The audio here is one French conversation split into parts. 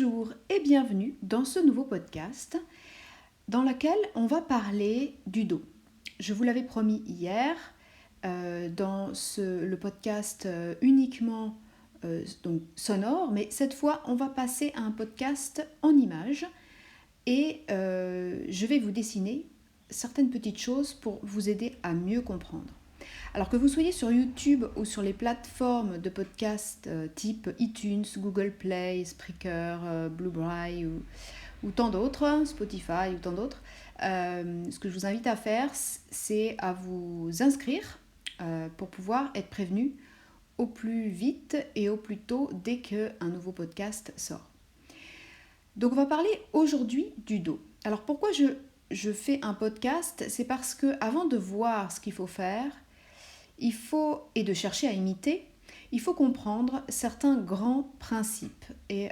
Bonjour et bienvenue dans ce nouveau podcast dans lequel on va parler du dos. Je vous l'avais promis hier dans le podcast uniquement donc sonore, mais cette fois on va passer à un podcast en images et je vais vous dessiner certaines petites choses pour vous aider à mieux comprendre. Alors que vous soyez sur YouTube ou sur les plateformes de podcast type iTunes, Google Play, Spreaker, Blueberry ou tant d'autres, Spotify ou tant d'autres, ce que je vous invite à faire, c'est à vous inscrire pour pouvoir être prévenu au plus vite et au plus tôt dès qu'un nouveau podcast sort. Donc on va parler aujourd'hui du dos. Alors pourquoi je fais un podcast? C'est parce que avant de voir ce qu'il faut faire, et de chercher à imiter, il faut comprendre certains grands principes. Et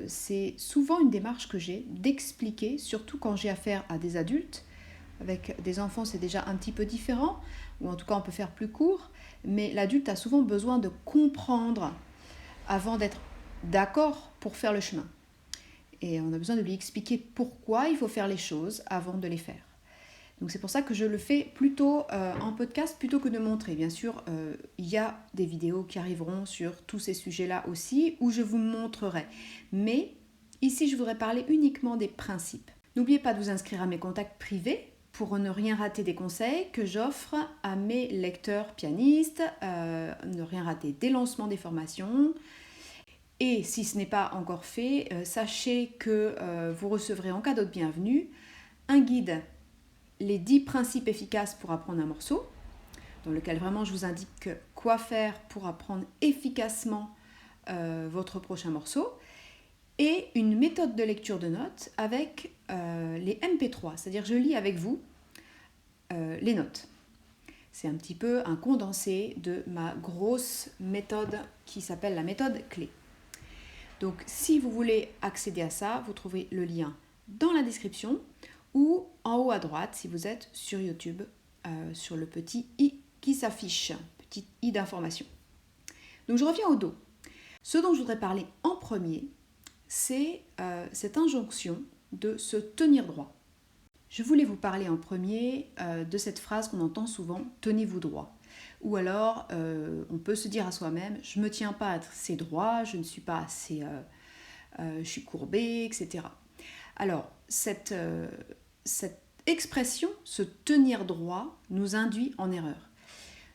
c'est souvent une démarche que j'ai d'expliquer, surtout quand j'ai affaire à des adultes. Avec des enfants, c'est déjà un petit peu différent, ou en tout cas on peut faire plus court, mais l'adulte a souvent besoin de comprendre avant d'être d'accord pour faire le chemin. Et on a besoin de lui expliquer pourquoi il faut faire les choses avant de les faire. Donc c'est pour ça que je le fais plutôt en podcast plutôt que de montrer. Bien sûr, il y a des vidéos qui arriveront sur tous ces sujets-là aussi où je vous montrerai. Mais ici, je voudrais parler uniquement des principes. N'oubliez pas de vous inscrire à mes contacts privés pour ne rien rater des conseils que j'offre à mes lecteurs pianistes, ne rien rater des lancements des formations. Et si ce n'est pas encore fait, sachez que vous recevrez en cadeau de bienvenue un guide les 10 principes efficaces pour apprendre un morceau, dans lequel vraiment je vous indique quoi faire pour apprendre efficacement votre prochain morceau, et une méthode de lecture de notes avec les MP3, c'est-à-dire je lis avec vous les notes. C'est un petit peu un condensé de ma grosse méthode qui s'appelle la méthode clé. Donc si vous voulez accéder à ça, vous trouvez le lien dans la description ou en haut à droite si vous êtes sur YouTube, sur le petit i qui s'affiche, petit i d'information. Donc je reviens au dos. Ce dont je voudrais parler en premier, c'est cette injonction de se tenir droit. Je voulais vous parler en premier de cette phrase qu'on entend souvent, tenez-vous droit. Ou alors, on peut se dire à soi-même, je ne me tiens pas assez droit, je ne suis pas assez, je suis courbé, etc. Alors, cette expression, se tenir droit, nous induit en erreur.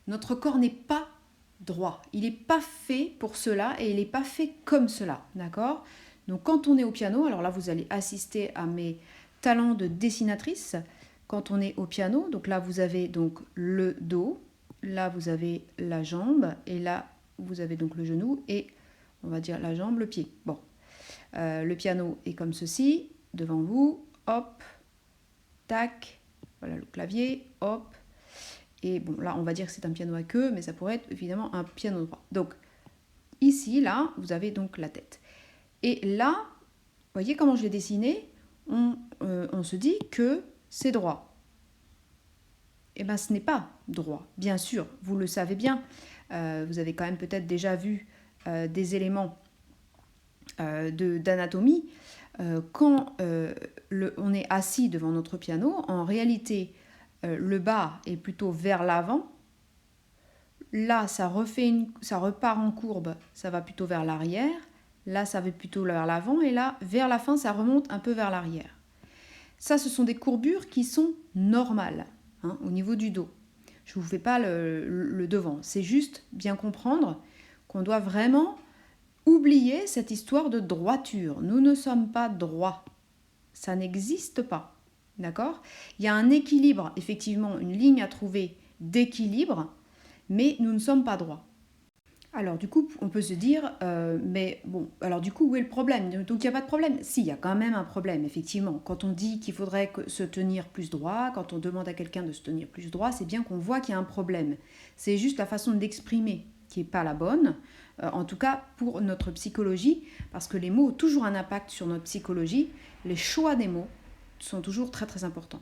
Notre corps n'est pas droit, il n'est pas fait pour cela et il n'est pas fait comme cela, d'accord? Donc quand on est au piano, alors là vous allez assister à mes talents de dessinatrice, quand on est au piano, donc là vous avez donc le dos, là vous avez la jambe et là vous avez donc le genou et on va dire la jambe, le pied. Bon, le piano est comme ceci, devant vous, hop, tac, voilà le clavier, hop, et bon là on va dire que c'est un piano à queue, mais ça pourrait être évidemment un piano droit. Donc ici, là, vous avez donc la tête. Et là, vous voyez comment je l'ai dessiné, on se dit que c'est droit. Eh bien ce n'est pas droit, bien sûr, vous le savez bien, vous avez quand même peut-être déjà vu des éléments d'anatomie. Quand on est assis devant notre piano, en réalité, le bas est plutôt vers l'avant. Là, ça repart en courbe, ça va plutôt vers l'arrière. Là, ça va plutôt vers l'avant. Et là, vers la fin, ça remonte un peu vers l'arrière. Ça, ce sont des courbures qui sont normales au niveau du dos. Je ne vous fais pas le devant. C'est juste bien comprendre qu'on doit vraiment oublier cette histoire de droiture. Nous ne sommes pas droits. Ça n'existe pas. D'accord? Il y a un équilibre, effectivement, une ligne à trouver d'équilibre, mais nous ne sommes pas droits. Alors du coup, on peut se dire, mais bon, alors du coup, où est le problème? Donc il n'y a pas de problème. Si, il y a quand même un problème, effectivement. Quand on dit qu'il faudrait se tenir plus droit, quand on demande à quelqu'un de se tenir plus droit, c'est bien qu'on voit qu'il y a un problème. C'est juste la façon d'exprimer qui n'est pas la bonne, en tout cas pour notre psychologie, parce que les mots ont toujours un impact sur notre psychologie. Les choix des mots sont toujours très très importants.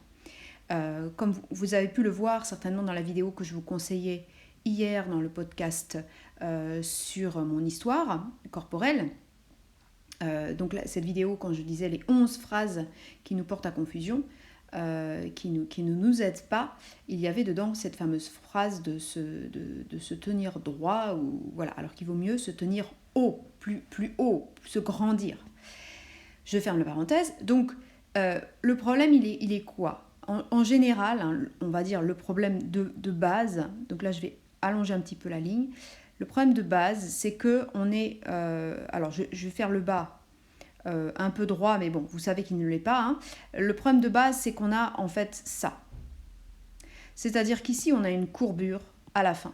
Comme vous avez pu le voir certainement dans la vidéo que je vous conseillais hier dans le podcast sur mon histoire corporelle, Donc là, cette vidéo, quand je disais les 11 phrases qui nous portent à confusion, qui ne nous aident pas, il y avait dedans cette fameuse phrase de se tenir droit, ou voilà, alors qu'il vaut mieux se tenir haut, plus haut, se grandir. Je ferme la parenthèse. Donc, le problème, il est quoi ? En général, hein, on va dire le problème de base, donc là je vais allonger un petit peu la ligne, le problème de base, c'est que on est... alors, je vais faire le bas un peu droit, mais bon, vous savez qu'il ne l'est pas. Hein. Le problème de base, c'est qu'on a en fait ça. C'est-à-dire qu'ici, on a une courbure à la fin.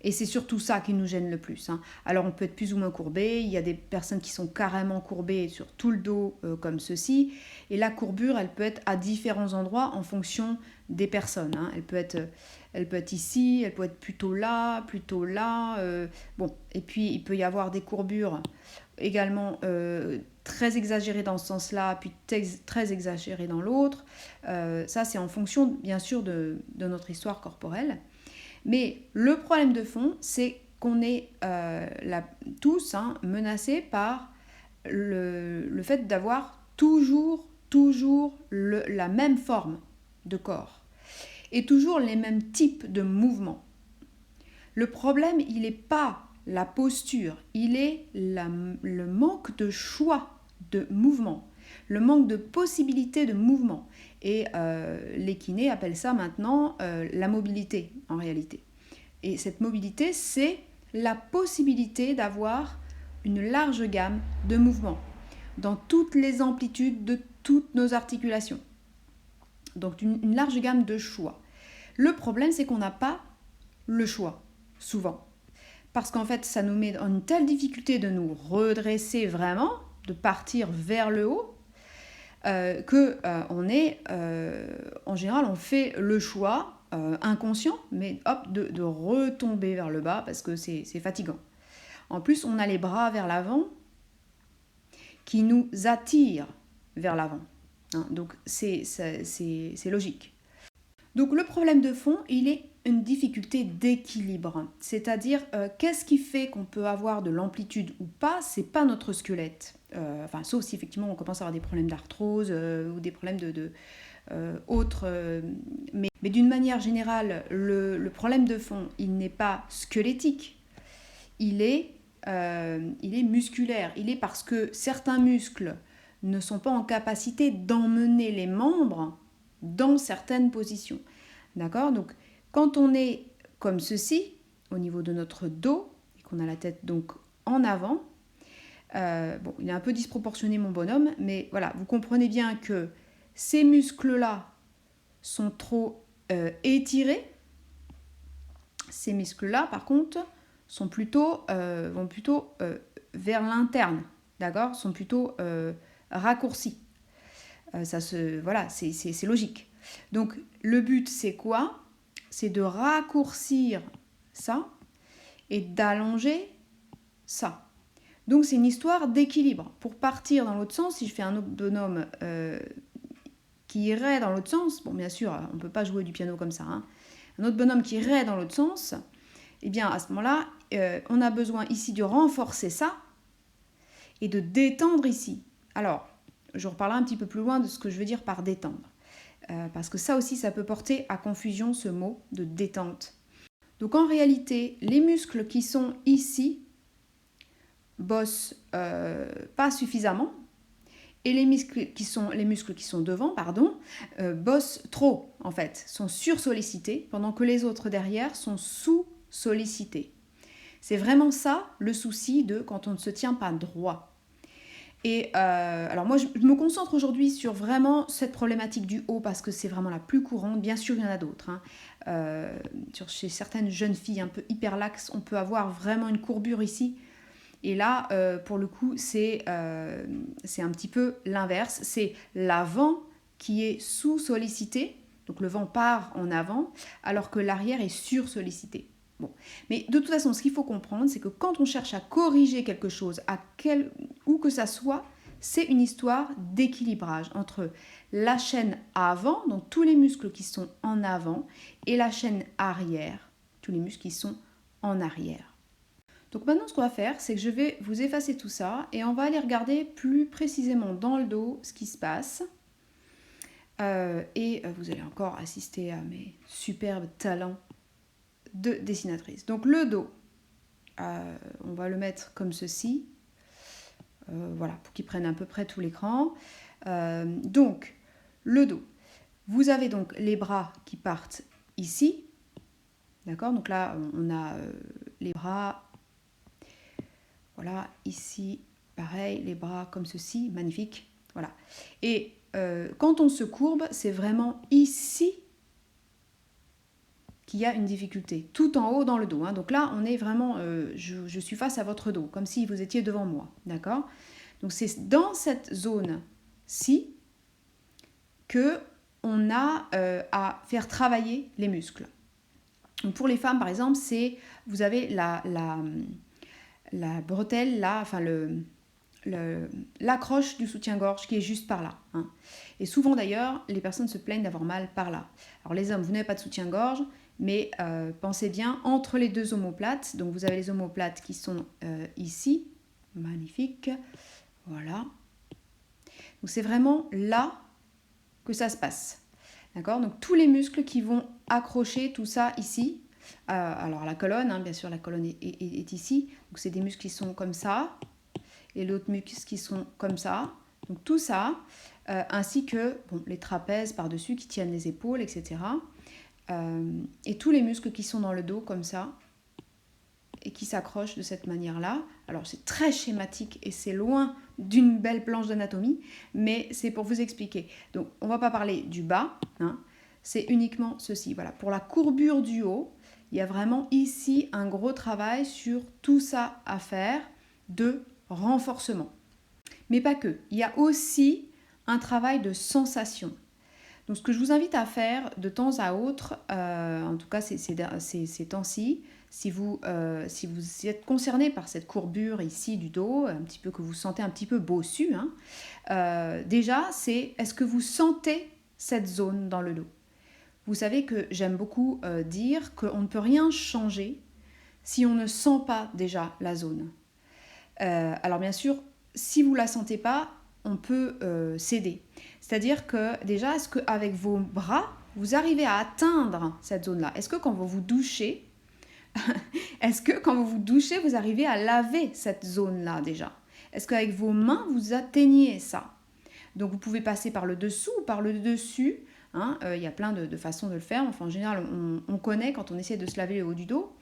Et c'est surtout ça qui nous gêne le plus. Hein. Alors, on peut être plus ou moins courbé. Il y a des personnes qui sont carrément courbées sur tout le dos, comme ceci. Et la courbure, elle peut être à différents endroits en fonction des personnes. Hein. Elle peut être ici, elle peut être plutôt là. Bon, et puis, il peut y avoir des courbures également très exagérées dans ce sens-là, puis très exagérées dans l'autre. Ça, c'est en fonction, bien sûr, de notre histoire corporelle. Mais le problème de fond, c'est qu'on est tous menacés par le fait d'avoir toujours la même forme de corps et toujours les mêmes types de mouvements. Le problème, il n'est pas la posture, il est le manque de choix de mouvement, le manque de possibilités de mouvement. Et les kinés appellent ça maintenant la mobilité, en réalité. Et cette mobilité, c'est la possibilité d'avoir une large gamme de mouvements dans toutes les amplitudes de toutes nos articulations. Donc une large gamme de choix. Le problème, c'est qu'on n'a pas le choix, souvent. Parce qu'en fait, ça nous met dans une telle difficulté de nous redresser vraiment, de partir vers le haut, en général, on fait le choix inconscient, mais hop, de retomber vers le bas parce que c'est fatigant. En plus, on a les bras vers l'avant qui nous attirent vers l'avant. Hein, donc, c'est logique. Donc, le problème de fond, il est une difficulté d'équilibre. C'est-à-dire, qu'est-ce qui fait qu'on peut avoir de l'amplitude ou pas ? C'est pas notre squelette. Sauf si effectivement on commence à avoir des problèmes d'arthrose ou des problèmes autres. Mais d'une manière générale, le problème de fond, il n'est pas squelettique. Il est musculaire. Il est parce que certains muscles ne sont pas en capacité d'emmener les membres dans certaines positions. D'accord ? Donc, quand on est comme ceci, au niveau de notre dos, et qu'on a la tête donc en avant, il est un peu disproportionné mon bonhomme, mais voilà, vous comprenez bien que ces muscles-là sont trop étirés. Ces muscles-là, par contre, vont plutôt vers l'interne, d'accord ? Sont plutôt raccourcis. C'est logique. Donc, le but, c'est quoi ? C'est de raccourcir ça et d'allonger ça. Donc, c'est une histoire d'équilibre. Pour partir dans l'autre sens, si je fais un autre bonhomme qui irait dans l'autre sens, bon, bien sûr, on ne peut pas jouer du piano comme ça, hein. Un autre bonhomme qui irait dans l'autre sens, eh bien, à ce moment-là, on a besoin ici de renforcer ça et de détendre ici. Alors, je reparlerai un petit peu plus loin de ce que je veux dire par détendre. Parce que ça aussi, ça peut porter à confusion, ce mot de détente. Donc en réalité, les muscles qui sont ici bossent pas suffisamment, et les muscles qui sont devant, bossent trop, en fait, sont sursollicités, pendant que les autres derrière sont sous-sollicités. C'est vraiment ça le souci de quand on ne se tient pas droit. Et alors moi, je me concentre aujourd'hui sur vraiment cette problématique du haut parce que c'est vraiment la plus courante. Bien sûr, il y en a d'autres. Hein. Chez certaines jeunes filles un peu hyperlaxes, on peut avoir vraiment une courbure ici. Et là, pour le coup, c'est un petit peu l'inverse. C'est l'avant qui est sous-sollicité. Donc le vent part en avant alors que l'arrière est sur-sollicité. Bon. Mais de toute façon, ce qu'il faut comprendre, c'est que quand on cherche à corriger quelque chose, où que ça soit, c'est une histoire d'équilibrage entre la chaîne avant, donc tous les muscles qui sont en avant, et la chaîne arrière, tous les muscles qui sont en arrière. Donc maintenant, ce qu'on va faire, c'est que je vais vous effacer tout ça et on va aller regarder plus précisément dans le dos ce qui se passe. Et vous allez encore assister à mes superbes talents de dessinatrice. Donc le dos, on va le mettre comme ceci. Voilà, pour qu'il prenne à peu près tout l'écran. Donc, le dos. Vous avez donc les bras qui partent ici. D'accord? Donc là, on a les bras. Voilà, ici, pareil, les bras comme ceci. Magnifique. Voilà. Et quand on se courbe, c'est vraiment ici qu'il y a une difficulté. Tout en haut dans le dos. Hein. Donc là, on est vraiment... je suis face à votre dos, comme si vous étiez devant moi. D'accord? Donc c'est dans cette zone-ci que on a à faire travailler les muscles. Donc pour les femmes, par exemple, vous avez la bretelle là, enfin l'accroche du soutien-gorge qui est juste par là. Hein. Et souvent d'ailleurs, les personnes se plaignent d'avoir mal par là. Alors les hommes, vous n'avez pas de soutien-gorge, mais pensez bien entre les deux omoplates. Donc vous avez les omoplates qui sont ici, magnifique. Voilà. Donc c'est vraiment là que ça se passe. D'accord? Donc tous les muscles qui vont accrocher tout ça ici. Alors la colonne, hein, bien sûr, la colonne est ici. Donc c'est des muscles qui sont comme ça. Et l'autre muscles qui sont comme ça. Donc tout ça, ainsi que les trapèzes par-dessus qui tiennent les épaules, etc. Et tous les muscles qui sont dans le dos comme ça. Et qui s'accrochent de cette manière-là. Alors c'est très schématique et c'est loin d'une belle planche d'anatomie, mais c'est pour vous expliquer. Donc on ne va pas parler du bas, hein, c'est uniquement ceci. Voilà, pour la courbure du haut, il y a vraiment ici un gros travail sur tout ça à faire de renforcement. Mais pas que, il y a aussi un travail de sensation. Donc ce que je vous invite à faire de temps à autre, en tout cas ces temps-ci, si vous êtes concerné par cette courbure ici du dos, un petit peu que vous sentez un petit peu bossu, hein, déjà c'est est-ce que vous sentez cette zone dans le dos? Vous savez que j'aime beaucoup dire qu'on ne peut rien changer si on ne sent pas déjà la zone. Alors bien sûr, si vous ne la sentez pas, on peut céder. C'est-à-dire que déjà, est-ce qu'avec vos bras, vous arrivez à atteindre cette zone-là? Est-ce que quand vous vous douchez, vous arrivez à laver cette zone-là déjà? Est-ce qu'avec vos mains, vous atteignez ça? Donc vous pouvez passer par le dessous ou par le dessus. Hein, y a plein de façons de le faire. Enfin, en général, on connaît quand on essaie de se laver le haut du dos.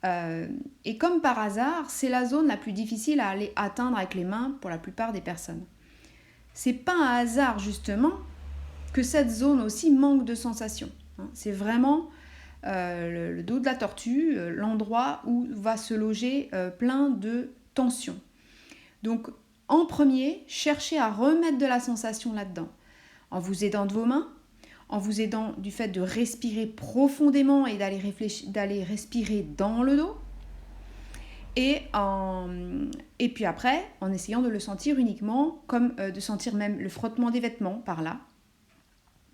Et comme par hasard, c'est la zone la plus difficile à aller atteindre avec les mains pour la plupart des personnes. C'est pas un hasard justement que cette zone aussi manque de sensation. Hein. C'est vraiment le dos de la tortue, l'endroit où va se loger plein de tensions. Donc en premier, cherchez à remettre de la sensation là-dedans, en vous aidant de vos mains, en vous aidant du fait de respirer profondément et d'aller respirer dans le dos. Et puis après, en essayant de le sentir uniquement, comme de sentir même le frottement des vêtements par là.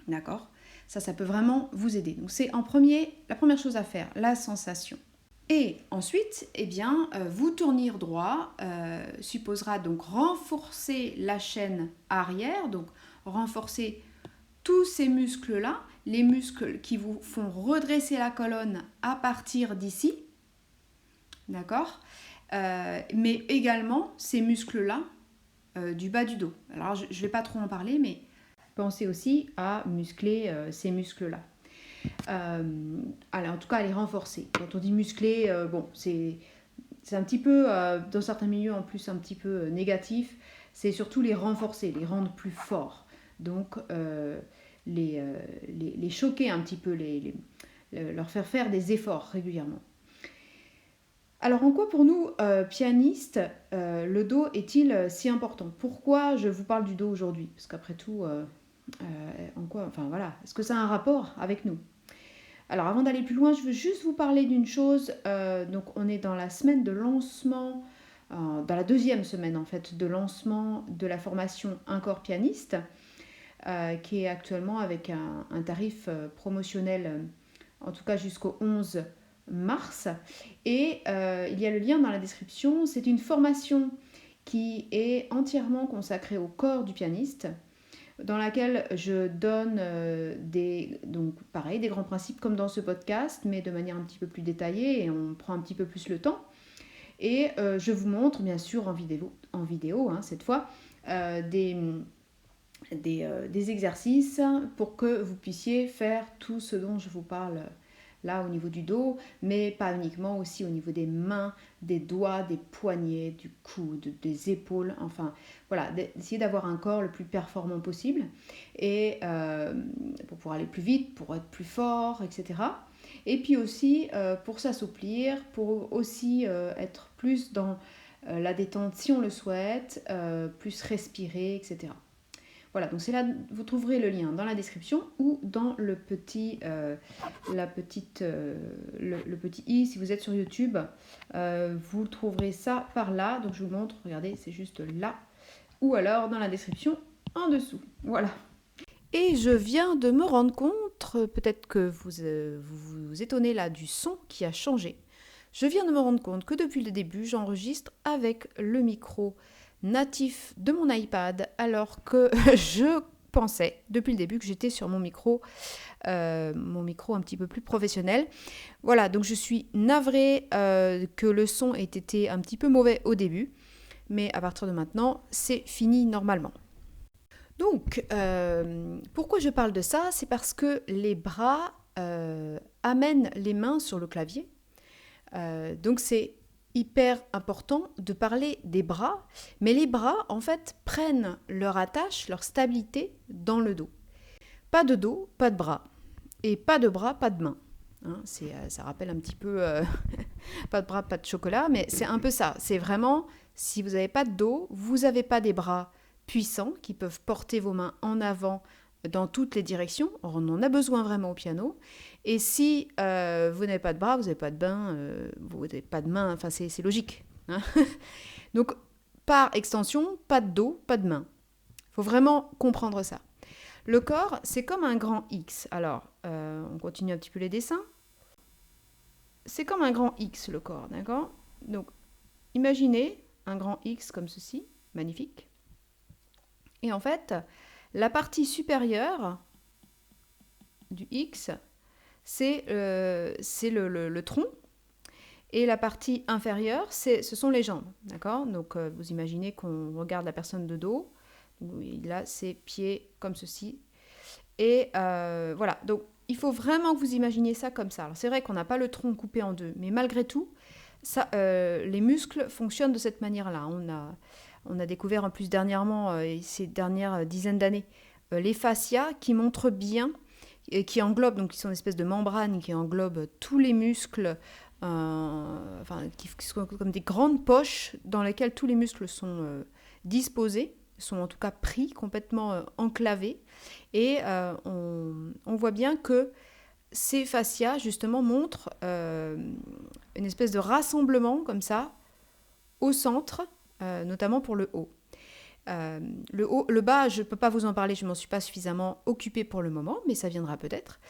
D'accord? Ça peut vraiment vous aider. Donc c'est la première chose à faire, la sensation. Et ensuite, vous tournir droit supposera donc renforcer la chaîne arrière, donc renforcer tous ces muscles-là, les muscles qui vous font redresser la colonne à partir d'ici, d'accord, mais également ces muscles-là du bas du dos. Alors je ne vais pas trop en parler, mais pensez aussi à muscler ces muscles-là. En tout cas, à les renforcer. Quand on dit muscler, c'est un petit peu, dans certains milieux en plus, un petit peu négatif. C'est surtout les renforcer, les rendre plus forts. Donc, les choquer un petit peu, leur faire des efforts régulièrement. Alors en quoi pour nous, pianistes, le dos est-il si important? Pourquoi je vous parle du dos aujourd'hui? Parce qu'après tout, est-ce que ça a un rapport avec nous? Alors avant d'aller plus loin, je veux juste vous parler d'une chose. Donc on est dans la semaine de lancement, dans la deuxième semaine en fait de lancement de la formation Un corps pianiste, qui est actuellement avec un tarif promotionnel, en tout cas jusqu'au 11 mars. Et il y a le lien dans la description. C'est une formation qui est entièrement consacrée au corps du pianiste, dans laquelle je donne donc pareil, des grands principes comme dans ce podcast, mais de manière un petit peu plus détaillée et on prend un petit peu plus le temps. Et je vous montre, bien sûr, en vidéo hein, cette fois, des exercices pour que vous puissiez faire tout ce dont je vous parle là au niveau du dos, mais pas uniquement, aussi au niveau des mains, des doigts, des poignets, du coude, des épaules, enfin voilà, d'essayer d'avoir un corps le plus performant possible et pour pouvoir aller plus vite, pour être plus fort, etc. Et puis aussi pour s'assouplir, pour aussi être plus dans la détente si on le souhaite, plus respirer, etc. Voilà, donc c'est là, vous trouverez le lien dans la description ou dans le petit i si vous êtes sur YouTube. Vous trouverez ça par là. Donc je vous montre, regardez, c'est juste là. Ou alors dans la description en dessous. Voilà. Et je viens de me rendre compte, peut-être que vous étonnez là du son qui a changé. Je viens de me rendre compte que depuis le début, j'enregistre avec le micro natif de mon iPad, alors que je pensais depuis le début que j'étais sur mon micro un petit peu plus professionnel. Voilà, donc je suis navrée que le son ait été un petit peu mauvais au début, mais à partir de maintenant, c'est fini normalement. Donc, pourquoi je parle de ça? C'est parce que les bras amènent les mains sur le clavier. Donc c'est hyper important de parler des bras, mais les bras, en fait, prennent leur attache, leur stabilité dans le dos. Pas de dos, pas de bras. Et pas de bras, pas de main. Hein, ça rappelle un petit peu pas de bras, pas de chocolat, mais c'est un peu ça. C'est vraiment, si vous n'avez pas de dos, vous n'avez pas des bras puissants qui peuvent porter vos mains en avant dans toutes les directions. Or, on en a besoin vraiment au piano. Et si vous n'avez pas de bras, vous n'avez pas de main, vous n'avez pas de main, enfin c'est logique. Hein. Donc, par extension, pas de dos, pas de main. Il faut vraiment comprendre ça. Le corps, c'est comme un grand X. Alors, on continue un petit peu les dessins. C'est comme un grand X, le corps, d'accord? Donc, imaginez un grand X comme ceci, magnifique. Et en fait, la partie supérieure du X, c'est le tronc. Et la partie inférieure, ce sont les jambes, d'accord? Donc, vous imaginez qu'on regarde la personne de dos. Il a ses pieds comme ceci. Et voilà, donc il faut vraiment que vous imaginiez ça comme ça. Alors c'est vrai qu'on n'a pas le tronc coupé en deux, mais malgré tout, ça, les muscles fonctionnent de cette manière-là. On a découvert en plus dernièrement, ces dernières dizaines d'années, les fascias qui montrent bien, et qui englobent, donc qui sont une espèce de membrane qui englobe tous les muscles, qui sont comme des grandes poches dans lesquelles tous les muscles sont disposés, sont en tout cas pris, complètement enclavés. Et on voit bien que ces fascias, justement, montrent une espèce de rassemblement, comme ça, au centre, notamment pour le haut. Le bas, je ne peux pas vous en parler, je ne m'en suis pas suffisamment occupée pour le moment, mais ça viendra peut-être.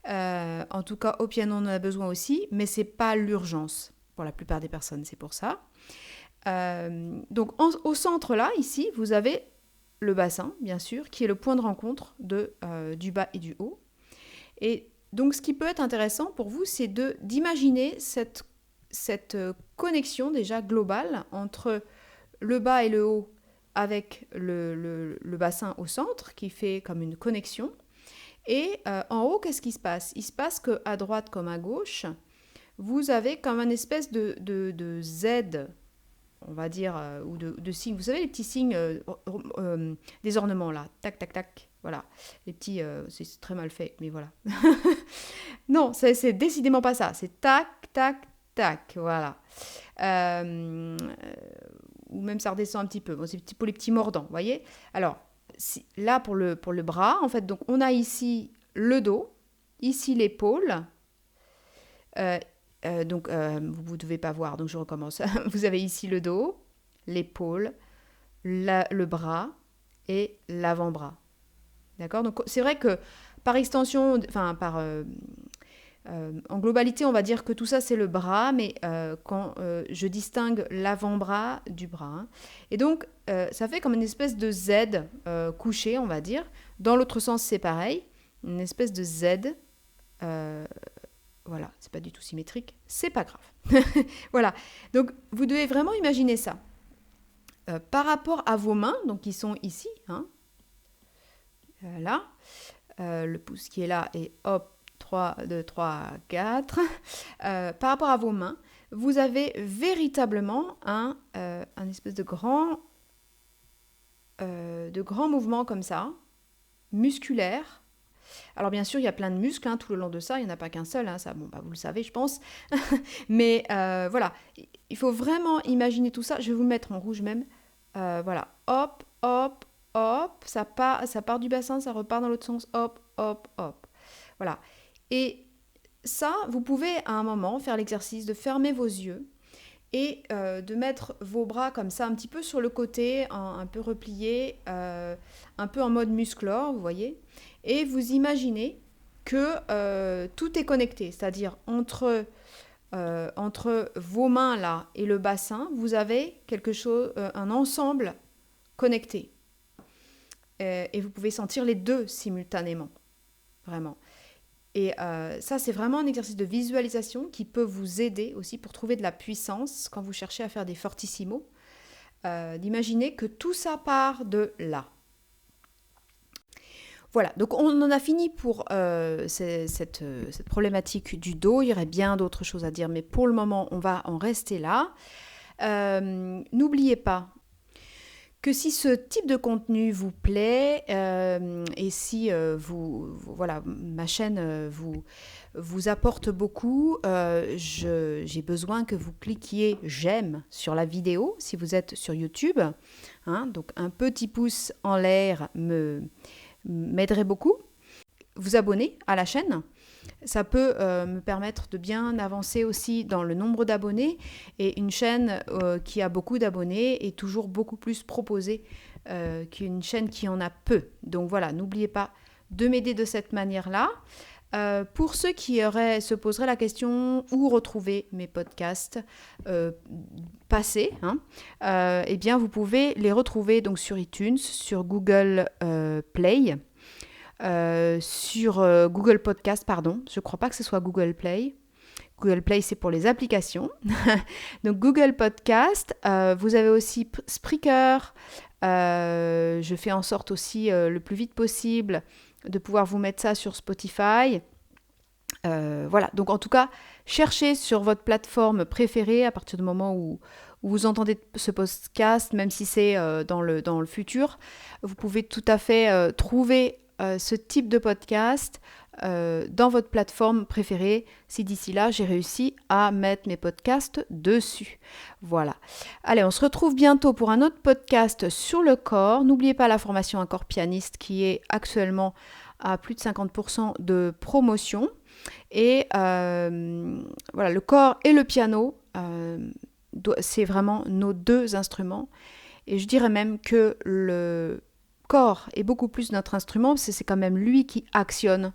En tout cas, au piano, on en a besoin aussi, mais ce n'est pas l'urgence pour la plupart des personnes, c'est pour ça. Donc au centre là, ici, vous avez le bassin, bien sûr, qui est le point de rencontre du bas et du haut. Et donc ce qui peut être intéressant pour vous, c'est d'imaginer cette connexion déjà globale entre le bas et le haut avec le bassin au centre, qui fait comme une connexion. Et en haut, qu'est-ce qui se passe? Il se passe qu'à droite comme à gauche, vous avez comme une espèce de Z, on va dire, ou de signes. Vous savez, les petits signes des ornements, là. Tac, tac, tac. Voilà. Les petits... c'est très mal fait, mais voilà. Non, c'est décidément pas ça. C'est tac, tac, tac. Voilà. Ou même ça redescend un petit peu. Bon, c'est pour les petits mordants, vous voyez? Alors, là, pour le bras, en fait, donc on a ici le dos, ici l'épaule. Donc, vous ne devez pas voir, donc je recommence. Vous avez ici le dos, l'épaule, le bras et l'avant-bras. D'accord? Donc, c'est vrai que par extension, enfin, En globalité, on va dire que tout ça, c'est le bras, mais quand je distingue l'avant-bras du bras. Hein. Et donc, ça fait comme une espèce de Z couché, on va dire. Dans l'autre sens, c'est pareil. Une espèce de Z. Voilà, c'est pas du tout symétrique. C'est pas grave. Voilà. Donc, vous devez vraiment imaginer ça. Par rapport à vos mains, donc qui sont ici, hein, là, le pouce qui est là et hop, 3, 2, 3, 4. Par rapport à vos mains, vous avez véritablement un espèce de grand mouvement comme ça, musculaire. Alors bien sûr, il y a plein de muscles hein, tout le long de ça, il n'y en a pas qu'un seul, hein, ça, bon, bah, vous le savez je pense. Mais voilà, il faut vraiment imaginer tout ça. Je vais vous le mettre en rouge même. Voilà, hop, hop, hop, ça part du bassin, ça repart dans l'autre sens, hop, hop, hop. Voilà. Et ça, vous pouvez à un moment faire l'exercice de fermer vos yeux et de mettre vos bras comme ça un petit peu sur le côté, un peu repliés, un peu en mode musclore, vous voyez. Et vous imaginez que tout est connecté, c'est-à-dire entre vos mains là et le bassin, vous avez quelque chose, un ensemble connecté. Et vous pouvez sentir les deux simultanément, vraiment. Et ça, c'est vraiment un exercice de visualisation qui peut vous aider aussi pour trouver de la puissance quand vous cherchez à faire des fortissimos. D'imaginer que tout ça part de là. Voilà, donc on en a fini pour cette problématique du dos. Il y aurait bien d'autres choses à dire, mais pour le moment, on va en rester là. N'oubliez pas que si ce type de contenu vous plaît et si voilà, ma chaîne vous apporte beaucoup, j'ai besoin que vous cliquiez j'aime sur la vidéo si vous êtes sur YouTube. Hein, donc un petit pouce en l'air m'aiderait beaucoup. Vous abonner à la chaîne. Ça peut me permettre de bien avancer aussi dans le nombre d'abonnés. Et une chaîne qui a beaucoup d'abonnés est toujours beaucoup plus proposée qu'une chaîne qui en a peu. Donc voilà, n'oubliez pas de m'aider de cette manière-là. Pour ceux qui se poseraient la question où retrouver mes podcasts passés, hein, eh bien vous pouvez les retrouver donc sur iTunes, sur Google Play, sur Google Podcast, pardon. Je ne crois pas que ce soit Google Play. Google Play, c'est pour les applications. Donc Google Podcast, vous avez aussi Spreaker. Je fais en sorte aussi le plus vite possible de pouvoir vous mettre ça sur Spotify. Voilà, donc en tout cas, cherchez sur votre plateforme préférée à partir du moment où vous entendez ce podcast, même si c'est dans le futur. Vous pouvez tout à fait trouver ce type de podcast dans votre plateforme préférée, si d'ici là, j'ai réussi à mettre mes podcasts dessus. Voilà. Allez, on se retrouve bientôt pour un autre podcast sur le corps. N'oubliez pas la formation Un corps pianiste qui est actuellement à plus de 50% de promotion. Et voilà, le corps et le piano, c'est vraiment nos deux instruments. Et je dirais même que le corps est beaucoup plus notre instrument, parce que c'est quand même lui qui actionne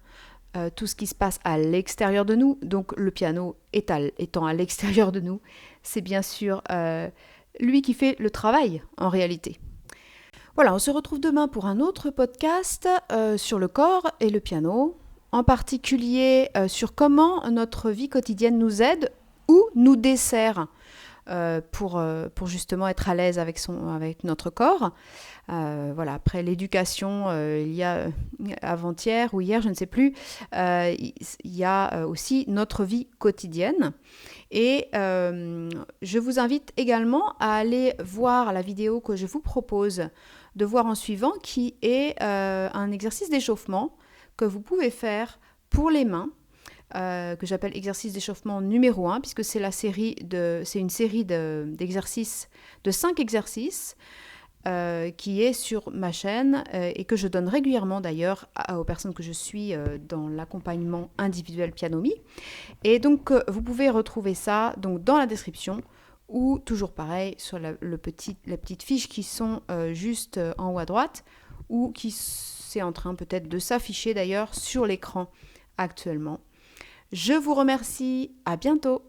tout ce qui se passe à l'extérieur de nous. Donc le piano étant à l'extérieur de nous, c'est bien sûr lui qui fait le travail en réalité. Voilà, on se retrouve demain pour un autre podcast sur le corps et le piano, en particulier sur comment notre vie quotidienne nous aide ou nous dessert pour justement être à l'aise avec notre corps. Voilà, après l'éducation, il y a avant-hier ou hier, je ne sais plus, il y a aussi notre vie quotidienne. Et je vous invite également à aller voir la vidéo que je vous propose de voir en suivant, qui est un exercice d'échauffement que vous pouvez faire pour les mains, que j'appelle exercice d'échauffement numéro 1, puisque c'est une série d'exercices, de 5 exercices, qui est sur ma chaîne et que je donne régulièrement d'ailleurs aux personnes que je suis dans l'accompagnement individuel Piano-Me. Et donc vous pouvez retrouver ça donc, dans la description ou toujours pareil sur les petites fiches qui sont juste en haut à droite ou qui c'est en train peut-être de s'afficher d'ailleurs sur l'écran actuellement. Je vous remercie, à bientôt.